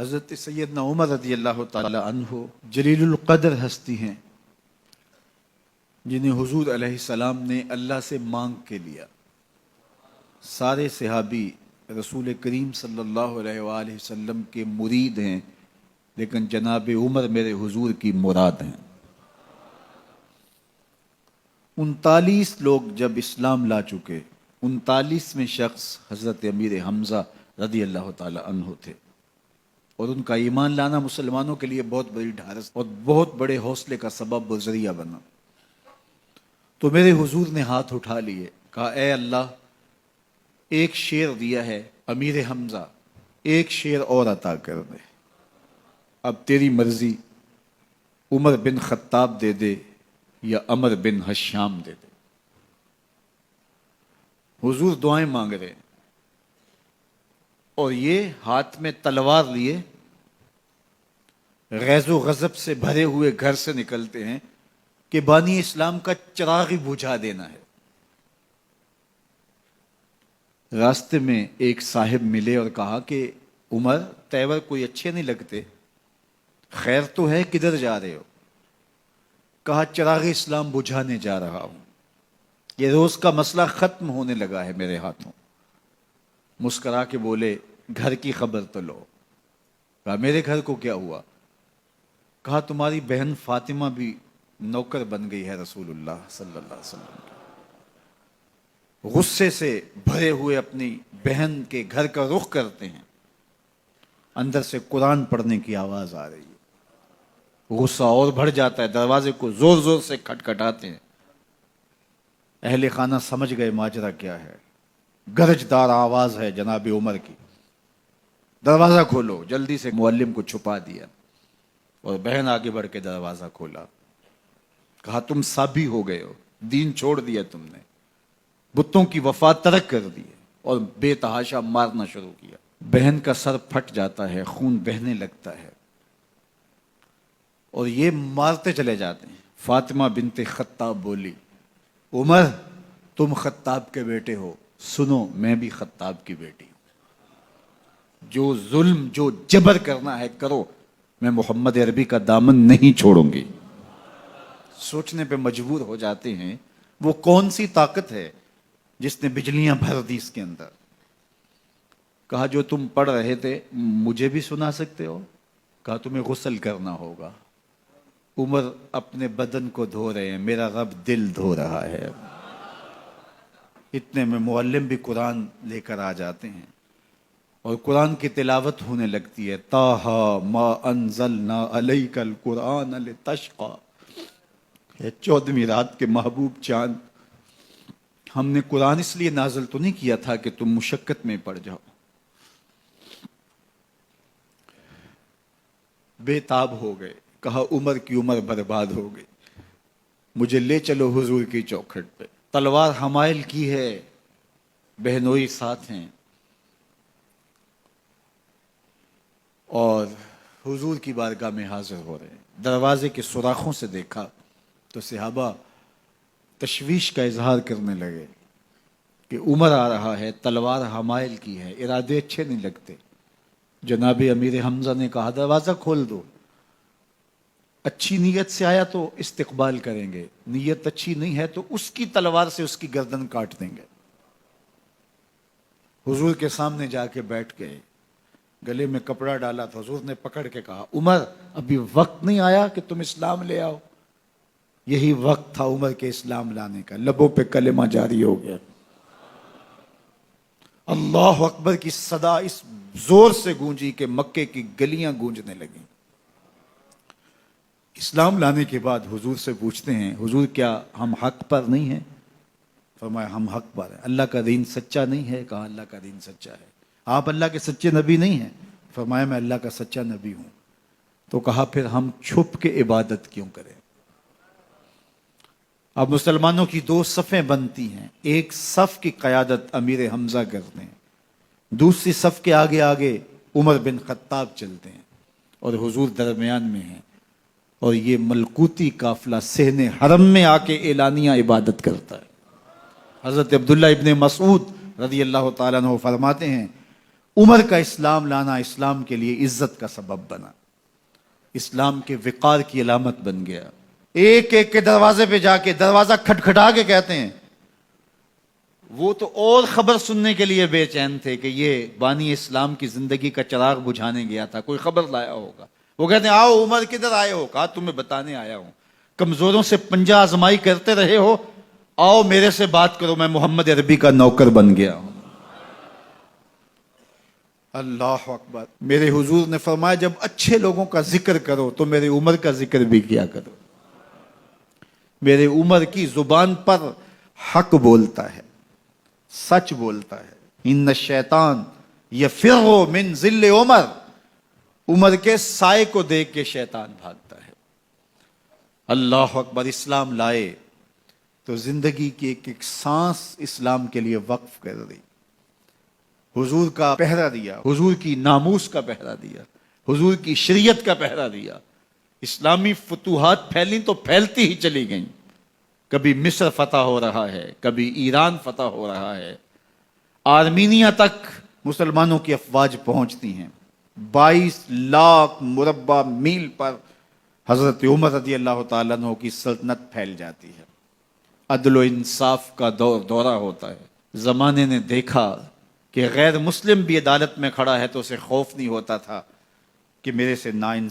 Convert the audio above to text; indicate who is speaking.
Speaker 1: حضرت سیدنا عمر رضی اللہ تعالی عنہ جلیل القدر ہستی ہیں جنہیں حضور علیہ السلام نے اللہ سے مانگ کے لیا۔ سارے صحابی رسول کریم صلی اللہ علیہ وآلہ وسلم کے مرید ہیں، لیکن جناب عمر میرے حضور کی مراد ہیں۔ 39 لوگ جب اسلام لا چکے، 39ویں شخص حضرت امیر حمزہ رضی اللہ تعالی عنہ تھے، اور ان کا ایمان لانا مسلمانوں کے لیے بہت بڑی ڈھارس اور بہت بڑے حوصلے کا سبب و ذریعہ بنا۔ تو میرے حضور نے ہاتھ اٹھا لیے، کہا اے اللہ، ایک شیر دیا ہے امیر حمزہ، ایک شیر اور عطا کر دے، اب تیری مرضی، عمر بن خطاب دے دے یا عمر بن حشام دے دے۔ حضور دعائیں مانگ رہے ہیں اور یہ ہاتھ میں تلوار لیے غیظ و غضب سے بھرے ہوئے گھر سے نکلتے ہیں کہ بانی اسلام کا چراغ ہی بجھا دینا ہے۔ راستے میں ایک صاحب ملے اور کہا کہ عمر، تیور کوئی اچھے نہیں لگتے، خیر تو ہے، کدھر جا رہے ہو؟ کہا چراغ اسلام بجھانے جا رہا ہوں، یہ روز کا مسئلہ ختم ہونے لگا ہے میرے ہاتھوں۔ مسکرا کے بولے گھر کی خبر تو لو۔ کہا میرے گھر کو کیا ہوا؟ کہا تمہاری بہن فاطمہ بھی نوکر بن گئی ہے رسول اللہ صلی اللہ علیہ وسلم کی۔ غصے سے بھرے ہوئے اپنی بہن کے گھر کا رخ کرتے ہیں، اندر سے قرآن پڑھنے کی آواز آ رہی ہے، غصہ اور بڑھ جاتا ہے، دروازے کو زور زور سے کھٹکھٹاتے ہیں۔ اہل خانہ سمجھ گئے ماجرا کیا ہے، گرجدار آواز ہے جناب عمر کی، دروازہ کھولو۔ جلدی سے معلم کو چھپا دیا اور بہن آگے بڑھ کے دروازہ کھولا۔ کہا تم سابی ہو گئے ہو، دین چھوڑ دیا تم نے، بتوں کی وفا ترک کر دی اور بے تحاشا مارنا شروع کیا۔ بہن کا سر پھٹ جاتا ہے، خون بہنے لگتا ہے اور یہ مارتے چلے جاتے ہیں۔ فاطمہ بنت خطاب بولی عمر تم خطاب کے بیٹے ہو، سنو میں بھی خطاب کی بیٹی ہوں، جو ظلم جو جبر کرنا ہے کرو، میں محمد عربی کا دامن نہیں چھوڑوں گی۔ سوچنے پہ مجبور ہو جاتے ہیں وہ کون سی طاقت ہے جس نے بجلیاں بھر دی اس کے اندر۔ کہا جو تم پڑھ رہے تھے مجھے بھی سنا سکتے ہو؟ کہا تمہیں غسل کرنا ہوگا۔ عمر اپنے بدن کو دھو رہے ہیں، میرا رب دل دھو رہا ہے۔ اتنے میں معلم بھی قرآن لے کر آ جاتے ہیں اور قرآن کی تلاوت ہونے لگتی ہے۔ طٰہٰ ما انزلنا علیک القرآن لتشقیٰ، 14ویں رات کے محبوب چاند، ہم نے قرآن اس لیے نازل تو نہیں کیا تھا کہ تم مشقت میں پڑ جاؤ۔ بے تاب ہو گئے، کہا عمر کی عمر برباد ہو گئی، مجھے لے چلو حضور کی چوکھٹ پہ۔ تلوار حمائل کی ہے، بہنوئی ساتھ ہیں، اور حضور کی بارگاہ میں حاضر ہو رہے ہیں۔ دروازے کے سوراخوں سے دیکھا تو صحابہ تشویش کا اظہار کرنے لگے کہ عمر آ رہا ہے، تلوار حمائل کی ہے، ارادے اچھے نہیں لگتے۔ جناب امیر حمزہ نے کہا دروازہ کھول دو، اچھی نیت سے آیا تو استقبال کریں گے، نیت اچھی نہیں ہے تو اس کی تلوار سے اس کی گردن کاٹ دیں گے۔ حضور کے سامنے جا کے بیٹھ گئے، گلے میں کپڑا ڈالا تو حضور نے پکڑ کے کہا عمر ابھی وقت نہیں آیا کہ تم اسلام لے آؤ؟ یہی وقت تھا عمر کے اسلام لانے کا۔ لبوں پہ کلمہ جاری ہو گیا، اللہ اکبر کی صدا اس زور سے گونجی کہ مکے کی گلیاں گونجنے لگیں۔ اسلام لانے کے بعد حضور سے پوچھتے ہیں حضور کیا ہم حق پر نہیں ہیں؟ فرمایا ہم حق پر ہیں۔ اللہ کا دین سچا نہیں ہے؟ کہا اللہ کا دین سچا ہے۔ آپ اللہ کے سچے نبی نہیں ہیں؟ فرمایا میں اللہ کا سچا نبی ہوں۔ تو کہا پھر ہم چھپ کے عبادت کیوں کریں؟ اب مسلمانوں کی 2 صفیں بنتی ہیں، ایک صف کی قیادت امیر حمزہ کرتے ہیں، دوسری صف کے آگے آگے عمر بن خطاب چلتے ہیں اور حضور درمیان میں ہیں، اور یہ ملکوتی قافلہ صحن حرم میں آ کے اعلانیہ عبادت کرتا ہے۔ حضرت عبداللہ ابن مسعود رضی اللہ تعالیٰ عنہ فرماتے ہیں عمر کا اسلام لانا اسلام کے لیے عزت کا سبب بنا، اسلام کے وقار کی علامت بن گیا۔ ایک ایک کے دروازے پہ جا کے دروازہ کھٹکھٹا کے کہتے ہیں، وہ تو اور خبر سننے کے لیے بے چین تھے کہ یہ بانی اسلام کی زندگی کا چراغ بجھانے گیا تھا، کوئی خبر لایا ہوگا۔ وہ کہتے ہیں آؤ عمر کدھر آئے ہو؟ کہا تمہیں بتانے آیا ہوں، کمزوروں سے پنجہ آزمائی کرتے رہے ہو، آؤ میرے سے بات کرو، میں محمد عربی کا نوکر بن گیا ہوں۔ اللہ اکبر۔ میرے حضور نے فرمایا جب اچھے لوگوں کا ذکر کرو تو میرے عمر کا ذکر بھی کیا کرو۔ میرے عمر کی زبان پر حق بولتا ہے، سچ بولتا ہے۔ ان الشیطان یفر من ظل عمر، عمر کے سائے کو دیکھ کے شیطان بھاگتا ہے۔ اللہ اکبر۔ اسلام لائے تو زندگی کی ایک ایک سانس اسلام کے لیے وقف کر دی، حضور کا پہرا دیا، حضور کی ناموس کا پہرا دیا، حضور کی شریعت کا پہرا دیا۔ اسلامی فتوحات پھیلیں تو پھیلتی ہی چلی گئیں، کبھی مصر فتح ہو رہا ہے، کبھی ایران فتح ہو رہا ہے، آرمینیا تک مسلمانوں کی افواج پہنچتی ہیں۔ 22 لاکھ مربع میل پر حضرت عمر رضی اللہ تعالیٰ عنہ کی سلطنت پھیل جاتی ہے۔ عدل و انصاف کا دورہ ہوتا ہے۔ زمانے نے دیکھا کہ غیر مسلم بھی عدالت میں کھڑا ہے تو اسے خوف نہیں ہوتا تھا کہ میرے سے ناانصافی